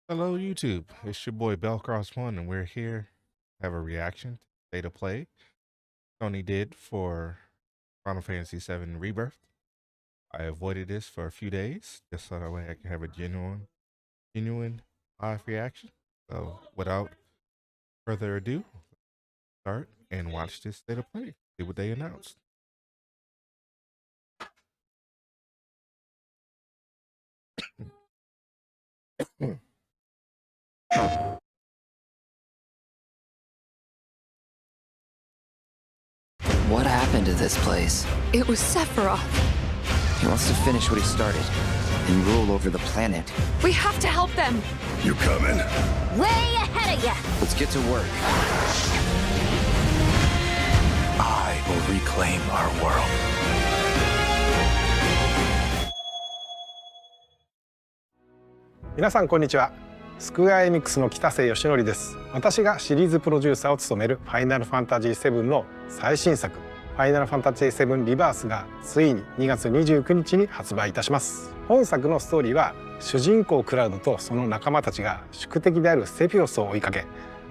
Hello, YouTube. It's your boy Bellcross1, and we're here to have a reaction to State of Play Tony did for Final Fantasy VII Rebirth. I avoided this for a few days just so that way I can have a genuine live reaction. So, without further ado, start and watch this State of Play. See what they announced. What happened to this place? It was Sephiroth. He wants to finish what he started and rule over the planet. We have to help them. You coming? Way ahead of you. Let's get to work. I will reclaim our world. 皆さんこんにちは。スクエアエニックスの北瀬義則です。私がシリーズプロデューサーを務めるファイナルファンタジー7の最新作ファイナルファンタジー7リバースがついに2月29日に発売いたします。本作のストーリーは主人公クラウドとその仲間たちが宿敵であるセフィオスを追いかけ、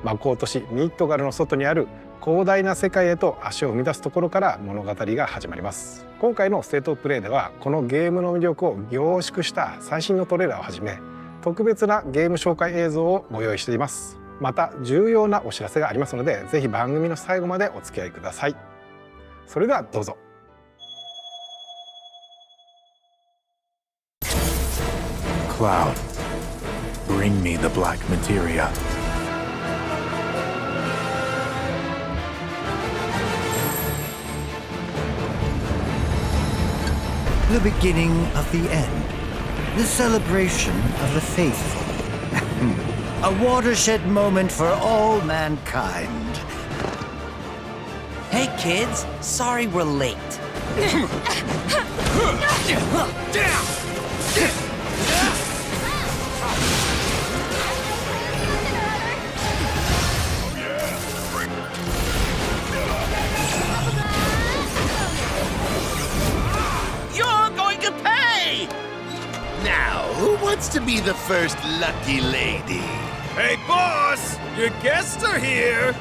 魔法都市ミッドガルの外にある広大な世界へと足を踏み出すところから物語が始まります。今回のステートオブプレイではこのゲームの魅力を凝縮した最新のトレーラーをはじめ特別なゲーム紹介映像をご用意しています。また重要なお知らせがありますので、ぜひ番組の最後までお付き合いください。それではどうぞ。Cloud, bring me the black materia. The beginning of the end. The celebration of the faithful. A watershed moment for all mankind. Hey kids, sorry we're late. You're going to pay! Now, who wants to be the first lucky lady? Hey, boss! Your guests are here!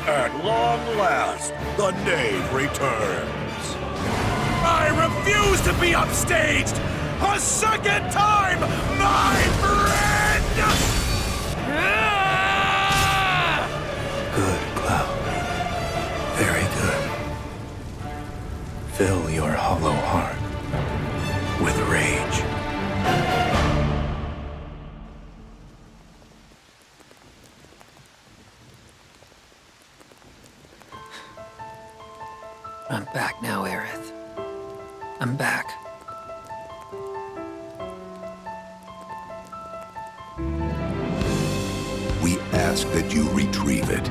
At long last, the knave returns. I refuse to be upstaged a second time, my friend! Good, Cloud. Very good. Fill your hollow heart with rage. I'm back now, Aerith. I'm back. We ask that you retrieve it.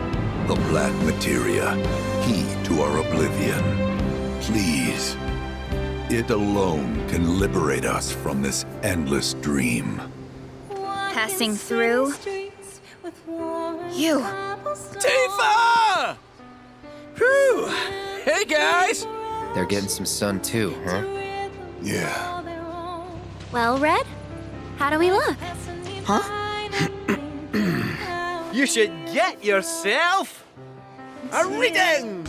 The black materia, key to our oblivion. Please. It alone can liberate us from this endless dream. Passing through. You. Tifa! Whew! Hey guys! They're getting some sun too, huh? Yeah. Well, Red, how do we look? Huh? You should get yourself a reading!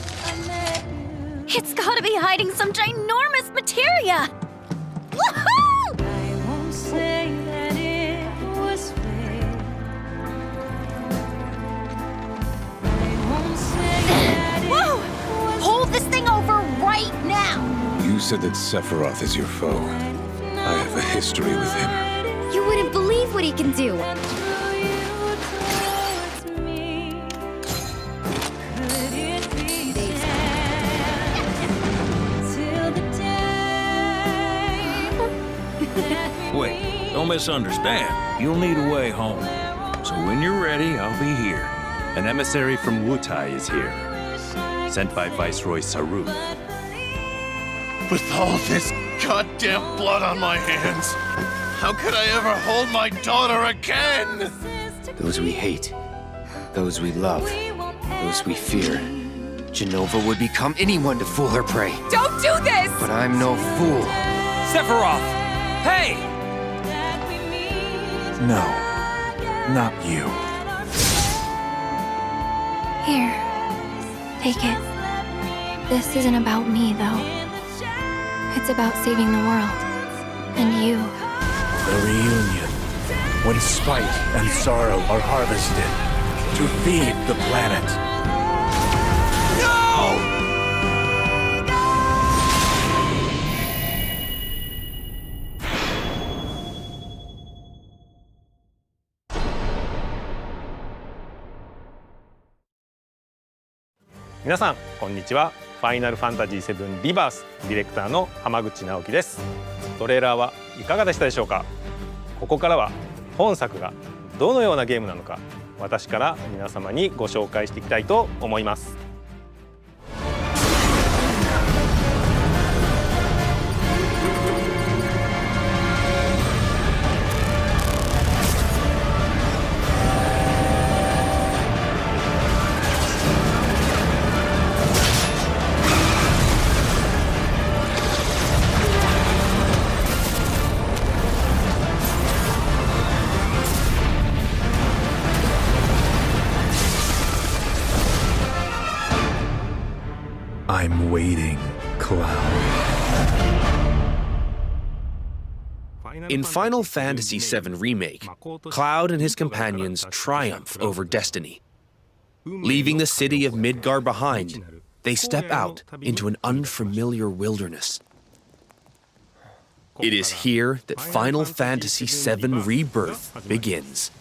It's gotta be hiding some ginormous materia! Woohoo! Whoa! Hold this thing over right now! You said that Sephiroth is your foe. I have a history with him. You wouldn't believe what he can do! Wait, don't misunderstand. You'll need a way home. So when you're ready, I'll be here. An emissary from Wutai is here, sent by Viceroy Saru. With all this goddamn blood on my hands, how could I ever hold my daughter again? Those we hate, those we love, those we fear. Jenova would become anyone to fool her prey. Don't do this! But I'm no fool. Sephiroth! Hey! No, not you. Here. Take it. This isn't about me, though. It's about saving the world. And you. The reunion, when spite and sorrow are harvested to feed the planet. No! 皆さんこんにちは。ファイナルファンタジー7リバースディレクターの浜口直樹です。トレーラーはいかがでしたでしょうか。ここからは本作がどのようなゲームなのか、私から皆様にご紹介していきたいと思います。I'm waiting, Cloud. In Final Fantasy VII Remake, Cloud and his companions triumph over destiny. Leaving the city of Midgar behind, they step out into an unfamiliar wilderness. It is here that Final Fantasy VII Rebirth begins.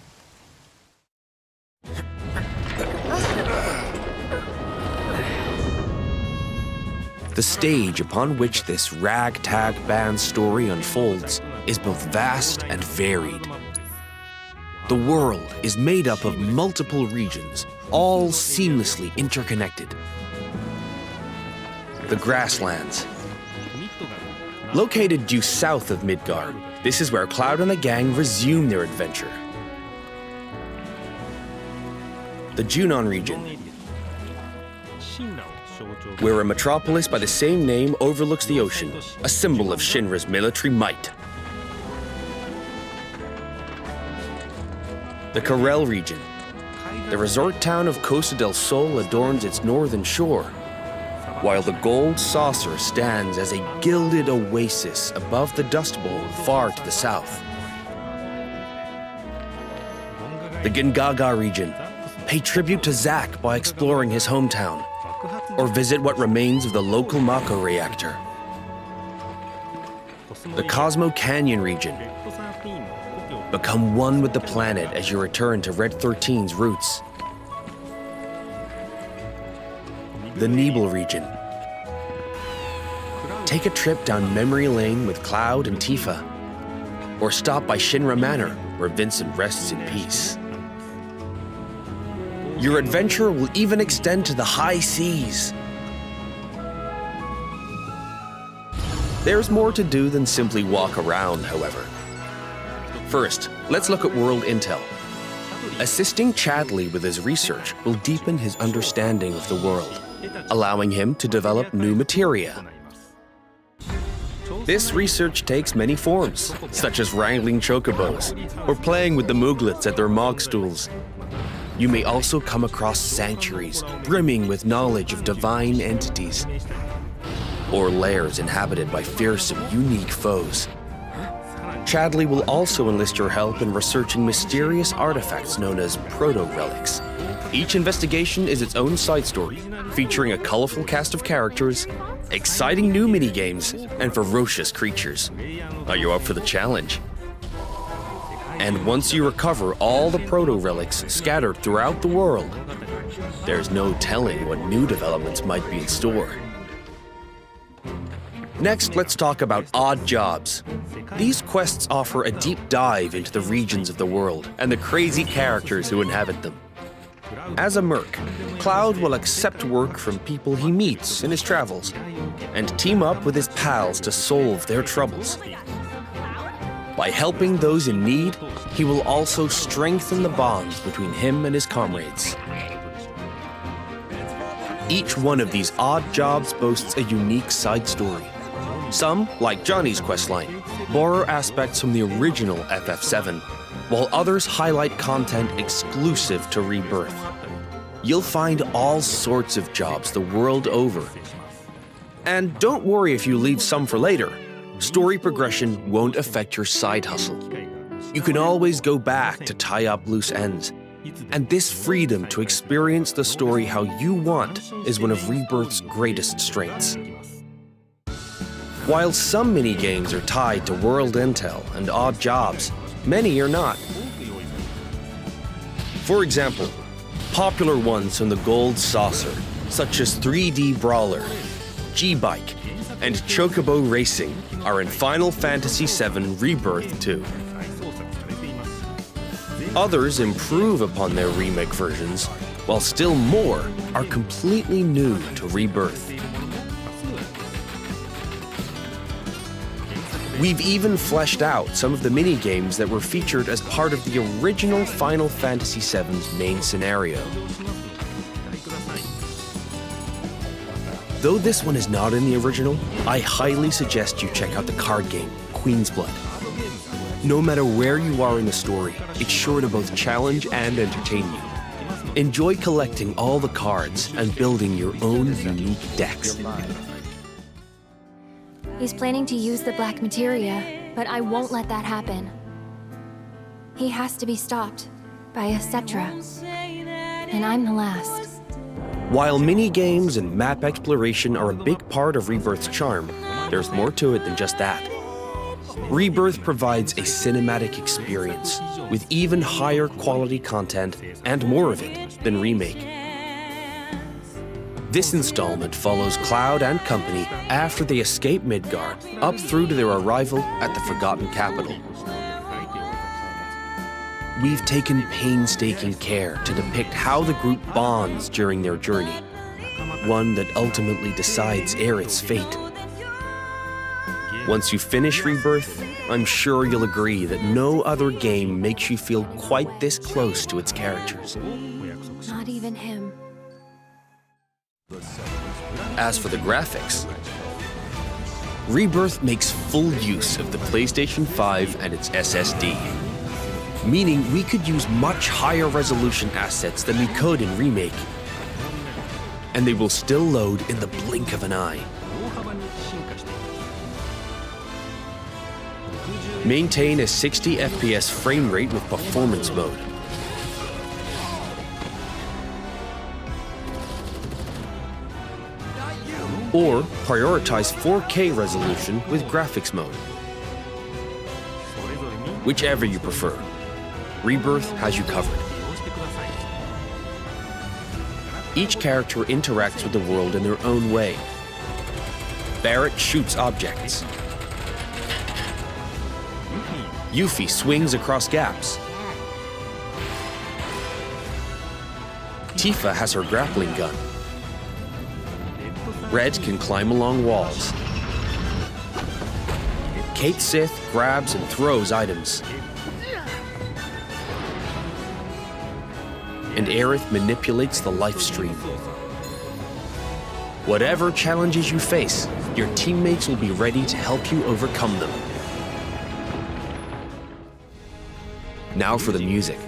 The stage upon which this ragtag band story unfolds is both vast and varied. The world is made up of multiple regions, all seamlessly interconnected. The Grasslands. Located due south of Midgar, this is where Cloud and the gang resume their adventure. The Junon region, where a metropolis by the same name overlooks the ocean, a symbol of Shinra's military might. The Corel region. The resort town of Costa del Sol adorns its northern shore, while the Gold Saucer stands as a gilded oasis above the Dust Bowl far to the south. The Gingaga region. Pay tribute to Zack by exploring his hometown, or visit what remains of the local Mako reactor. The Cosmo Canyon region. Become one with the planet as you return to Red 13's roots. The Nebel region. Take a trip down memory lane with Cloud and Tifa, or stop by Shinra Manor, where Vincent rests in peace. Your adventure will even extend to the high seas. There's more to do than simply walk around, however. First, let's look at world intel. Assisting Chadley with his research will deepen his understanding of the world, allowing him to develop new materia. This research takes many forms, such as wrangling chocobos, or playing with the Mooglets at their Mog stools. You may also come across sanctuaries brimming with knowledge of divine entities, or lairs inhabited by fearsome, unique foes. Chadley will also enlist your help in researching mysterious artifacts known as proto-relics. Each investigation is its own side story, featuring a colorful cast of characters, exciting new minigames, and ferocious creatures. Are you up for the challenge? And once you recover all the proto-relics scattered throughout the world, there's no telling what new developments might be in store. Next, let's talk about odd jobs. These quests offer a deep dive into the regions of the world and the crazy characters who inhabit them. As a merc, Cloud will accept work from people he meets in his travels and team up with his pals to solve their troubles. By helping those in need, he will also strengthen the bonds between him and his comrades. Each one of these odd jobs boasts a unique side story, Some, like Johnny's questline, borrow aspects from the original FF7, while others highlight content exclusive to Rebirth. You'll find all sorts of jobs the world over. And don't worry if you leave some for later. Story progression won't affect your side hustle. You can always go back to tie up loose ends. And this freedom to experience the story how you want is one of Rebirth's greatest strengths. While some minigames are tied to world intel and odd jobs, many are not. For example, popular ones from the Gold Saucer, such as 3D Brawler, G-Bike, and Chocobo Racing, are in Final Fantasy VII Rebirth 2. Others improve upon their remake versions, while still more are completely new to Rebirth. We've even fleshed out some of the mini-games that were featured as part of the original Final Fantasy VII's main scenario. Though this one is not in the original, I highly suggest you check out the card game, Queen's Blood. No matter where you are in the story, it's sure to both challenge and entertain you. Enjoy collecting all the cards and building your own unique decks. He's planning to use the black materia, but I won't let that happen. He has to be stopped by Cetra, and I'm the last. While mini-games and map exploration are a big part of Rebirth's charm, there's more to it than just that. Rebirth provides a cinematic experience with even higher quality content and more of it than Remake. This installment follows Cloud and company after they escape Midgar, up through to their arrival at the Forgotten Capital. We've taken painstaking care to depict how the group bonds during their journey, one that ultimately decides Aerith's fate. Once you finish Rebirth, I'm sure you'll agree that no other game makes you feel quite this close to its characters. Not even him. As for the graphics, Rebirth makes full use of the PlayStation 5 and its SSD, meaning we could use much higher resolution assets than we could in Remake, and they will still load in the blink of an eye. Maintain a 60 FPS frame rate with performance mode. Or prioritize 4K resolution with graphics mode. Whichever you prefer, Rebirth has you covered. Each character interacts with the world in their own way. Barrett shoots objects. Yuffie swings across gaps. Tifa has her grappling gun. Red can climb along walls. Kate Sith grabs and throws items. And Aerith manipulates the life stream. Whatever challenges you face, your teammates will be ready to help you overcome them. Now for the music.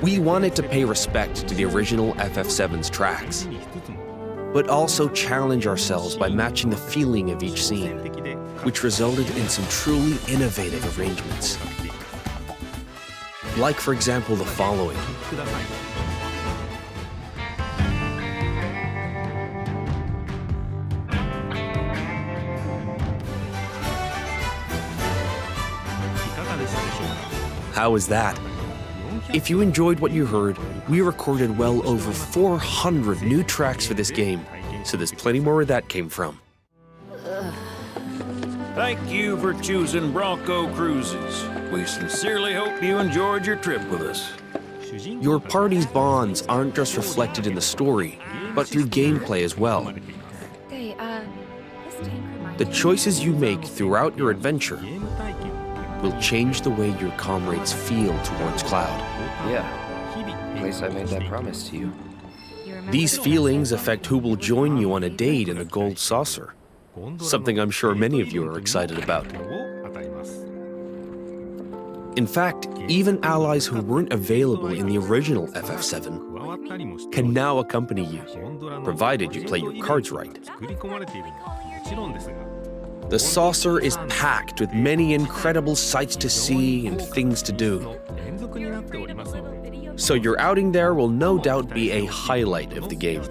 We wanted to pay respect to the original FF7's tracks, but also challenge ourselves by matching the feeling of each scene, which resulted in some truly innovative arrangements. Like, for example, the following. How was that? If you enjoyed what you heard, we recorded well over 400 new tracks for this game, so there's plenty more where that came from. Thank you for choosing Bronco Cruises. We sincerely hope you enjoyed your trip with us. Your party's bonds aren't just reflected in the story, but through gameplay as well. The choices you make throughout your adventure will change the way your comrades feel towards Cloud. Yeah, at least I made that promise to you. These feelings affect who will join you on a date in the Gold Saucer, something I'm sure many of you are excited about. In fact, even allies who weren't available in the original FF7 can now accompany you, provided you play your cards right. The saucer is packed with many incredible sights to see and things to do. So your outing there will no doubt be a highlight of the game.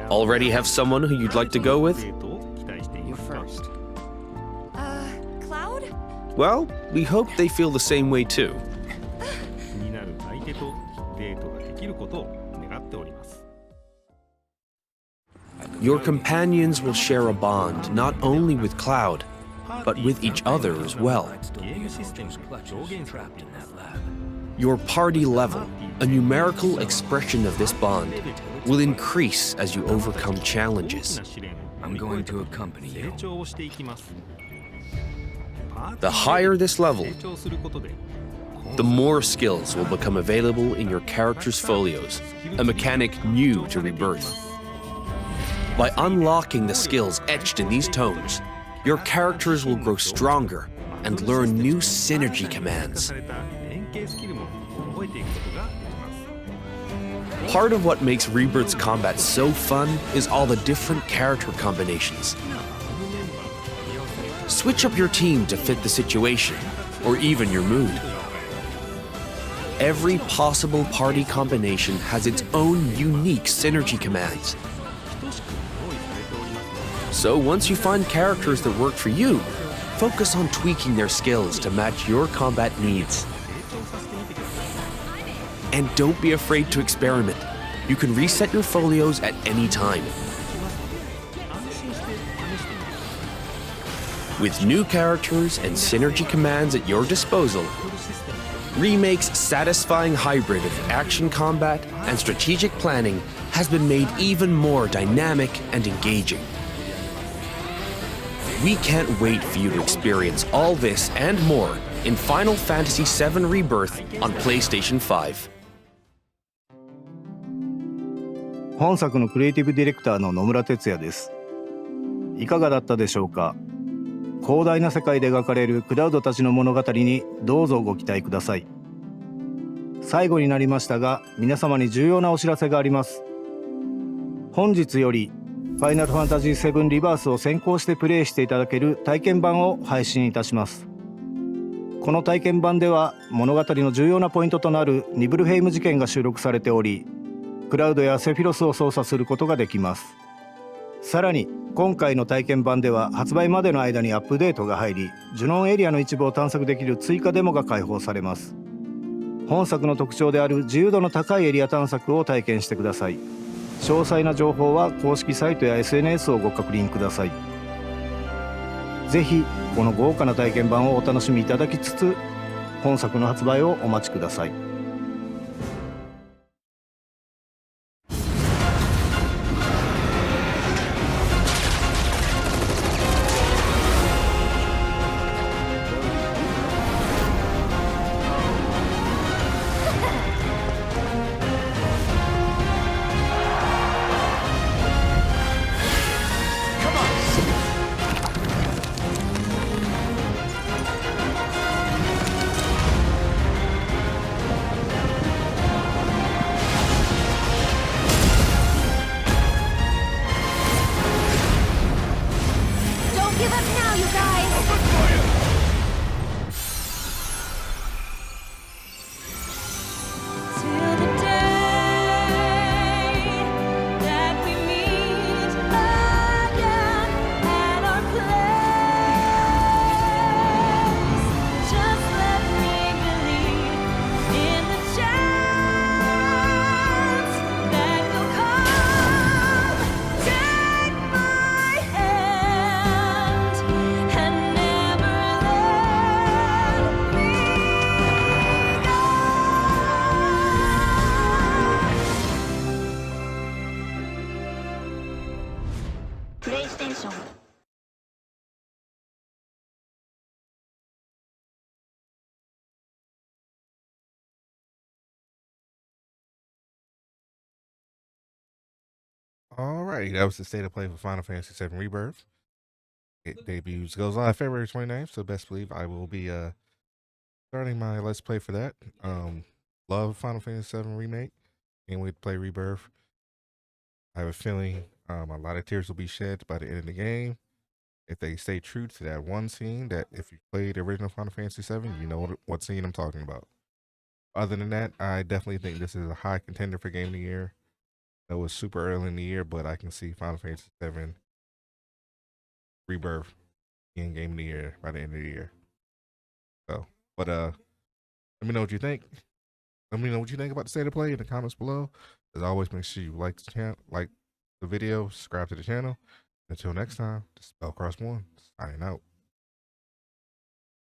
Already have someone who you'd like to go with? You first. Cloud? Well, we hope they feel the same way too. Your companions will share a bond not only with Cloud, but with each other as well. Your party level, a numerical expression of this bond, will increase as you overcome challenges. I'm going to accompany you. The higher this level, the more skills will become available in your character's folios, a mechanic new to Rebirth. By unlocking the skills etched in these tones, your characters will grow stronger and learn new synergy commands. Part of what makes Rebirth's combat so fun is all the different character combinations. Switch up your team to fit the situation, or even your mood. Every possible party combination has its own unique synergy commands. So once you find characters that work for you, focus on tweaking their skills to match your combat needs. And don't be afraid to experiment. You can reset your folios at any time. With new characters and synergy commands at your disposal, Remake's satisfying hybrid of action combat and strategic planning has been made even more dynamic and engaging. We can't wait for you to experience all this and more in Final Fantasy VII Rebirth on PlayStation 5. 本作のクリエイティブディレクターの野村哲也です。いかがだったでしょうか。広大な世界で描かれるクラウドたちの物語にどうぞご期待ください。最後になりましたが、皆様に重要なお知らせがあります。本日よりファイナルファンタジー7リバースを先行してプレイしていただける体験版を配信いたします。この体験版では物語の重要なポイントとなるニブルヘイム事件が収録されており、クラウドやセフィロスを操作することができます。さらに今回の体験版では発売までの間にアップデートが入り、ジュノンエリアの一部を探索できる追加デモが開放されます。本作の特徴である自由度の高いエリア探索を体験してください。詳細な情報は公式サイトや SNS をご確認ください。ぜひこの豪華な体験版をお楽しみいただきつつ、本作の発売をお待ちください。プレイステーション Alright, that was the state of play for Final Fantasy VII Rebirth. It goes live February 29th, so best believe I will be starting my Let's Play for that. Love Final Fantasy VII Remake. Can't wait to play Rebirth. I have a feeling a lot of tears will be shed by the end of the game. If they stay true to that one scene that if you played the original Final Fantasy VII, you know what scene I'm talking about. Other than that, I definitely think this is a high contender for Game of the Year. It was super early in the year, but I can see Final Fantasy VII Rebirth in Game of the Year by the end of the year. So, but let me know what you think. Let me know what you think about the state of play in the comments below. As always, make sure you like the channel, like the video, subscribe to the channel. Until next time, this is Spellcross1 signing out.